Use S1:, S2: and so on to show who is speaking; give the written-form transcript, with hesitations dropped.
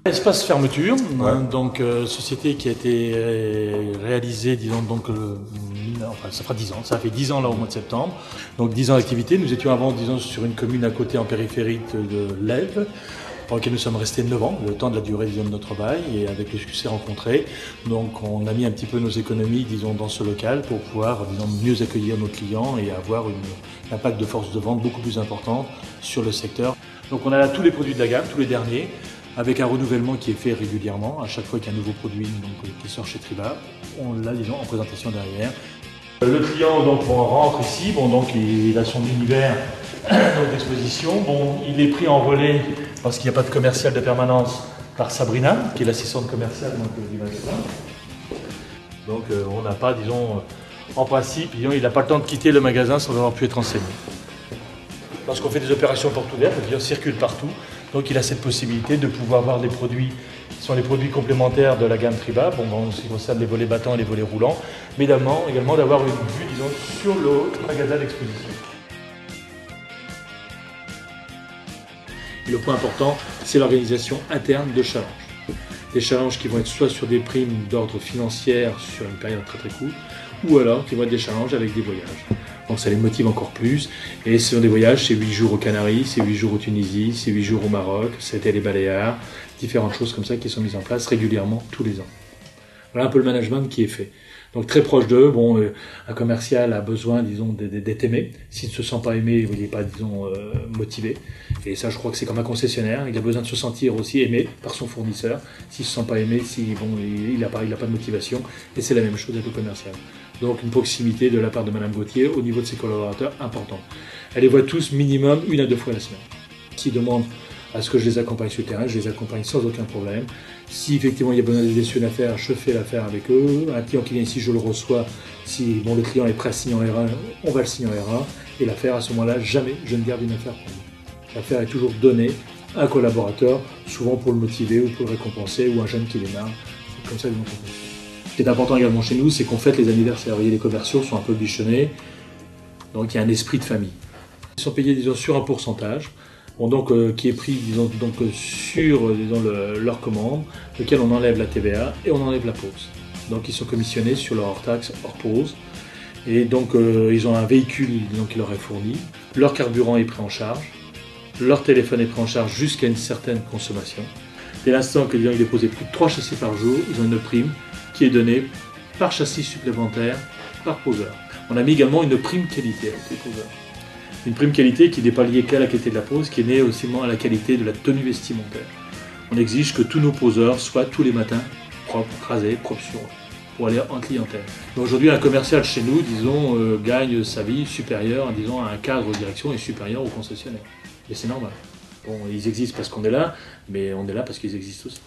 S1: Espace fermeture, hein, donc société qui a été réalisée, disons, enfin, ça fera 10 ans, ça fait 10 ans là au mois de septembre, donc 10 ans d'activité. Nous étions avant, disons, sur une commune à côté en périphérique de l'Ève, pour laquelle nous sommes restés 9 ans, le temps de la durée, disons, de notre bail, et avec le succès rencontré, donc on a mis un petit peu nos économies, disons, dans ce local pour pouvoir, disons, mieux accueillir nos clients et avoir un impact de force de vente beaucoup plus important sur le secteur. Donc on a là tous les produits de la gamme, tous les derniers, avec un renouvellement qui est fait régulièrement, à chaque fois qu'il y a un nouveau produit qui sort chez Triba, on l'a, disons, en présentation derrière. Le client, donc, on rentre ici, donc, il a son univers d'exposition. Il est pris en relais, parce qu'il n'y a pas de commercial de permanence, par Sabrina, qui est l'assistante commerciale du magasin. Donc on n'a pas, disons, en principe, il n'a pas le temps de quitter le magasin sans avoir pu être enseigné. Lorsqu'on fait des opérations portes ouvertes, le client circule partout. Donc il a cette possibilité de pouvoir voir des produits qui sont les produits complémentaires de la gamme Triba, en ce qui concerne les volets battants et les volets roulants, mais également d'avoir une vue, disons, sur le magasin d'exposition. Le point important, c'est l'organisation interne de challenges. Des challenges qui vont être soit sur des primes d'ordre financier sur une période très très courte, ou alors qui vont être des challenges avec des voyages. Donc ça les motive encore plus. Et ce sont des voyages, c'est 8 jours aux Canaries, c'est 8 jours au Tunisie, c'est 8 jours au Maroc, c'était les Baléares, différentes choses comme ça qui sont mises en place régulièrement tous les ans. Voilà un peu le management qui est fait. Donc très proche d'eux, un commercial a besoin, disons, d'être aimé. S'il ne se sent pas aimé, il n'est pas, disons, motivé. Et ça, je crois que c'est comme un concessionnaire. Il a besoin de se sentir aussi aimé par son fournisseur. S'il ne se sent pas aimé, il n'a pas de motivation. Et c'est la même chose avec le commercial. Donc une proximité de la part de Madame Gauthier au niveau de ses collaborateurs importante. Elle les voit tous minimum 1 à 2 fois la semaine. S'ils demandent à ce que je les accompagne sur le terrain, je les accompagne sans aucun problème. Si effectivement il y a besoin d'aider sur une affaire, je fais l'affaire avec eux. Un client qui vient ici, je le reçois. Si le client est prêt à signer en R1, on va le signer en R1. Et l'affaire, à ce moment-là, jamais je ne garde une affaire pour moi. L'affaire est toujours donnée à un collaborateur, souvent pour le motiver ou pour le récompenser, ou un jeune qui démarre. C'est comme ça que nous fonctionne. Ce qui est important également chez nous, c'est qu'on fête les anniversaires. Vous voyez, les commerciaux sont un peu bichonnés, donc il y a un esprit de famille. Ils sont payés, disons, sur un pourcentage. Qui est pris, disons, sur, disons, leur commande, lequel on enlève la TVA et on enlève la pause. Donc ils sont commissionnés sur leur hors-taxe, hors-pause. Et donc ils ont un véhicule, disons, qui leur est fourni. Leur carburant est pris en charge. Leur téléphone est pris en charge jusqu'à une certaine consommation. Dès l'instant que, disons, ils déposaient plus de 3 châssis par jour, ils ont une prime qui est donnée par châssis supplémentaire, par poseur. On a mis également une prime qualité avec les poseurs. Une prime qualité qui n'est pas liée qu'à la qualité de la pose, qui est liée aussi à la qualité de la tenue vestimentaire. On exige que tous nos poseurs soient tous les matins propres, rasés, propres sur eux, pour aller en clientèle. Aujourd'hui, un commercial chez nous, disons, gagne sa vie supérieure, disons, à un cadre de direction et supérieur au concessionnaire. Et c'est normal. Ils existent parce qu'on est là, mais on est là parce qu'ils existent aussi.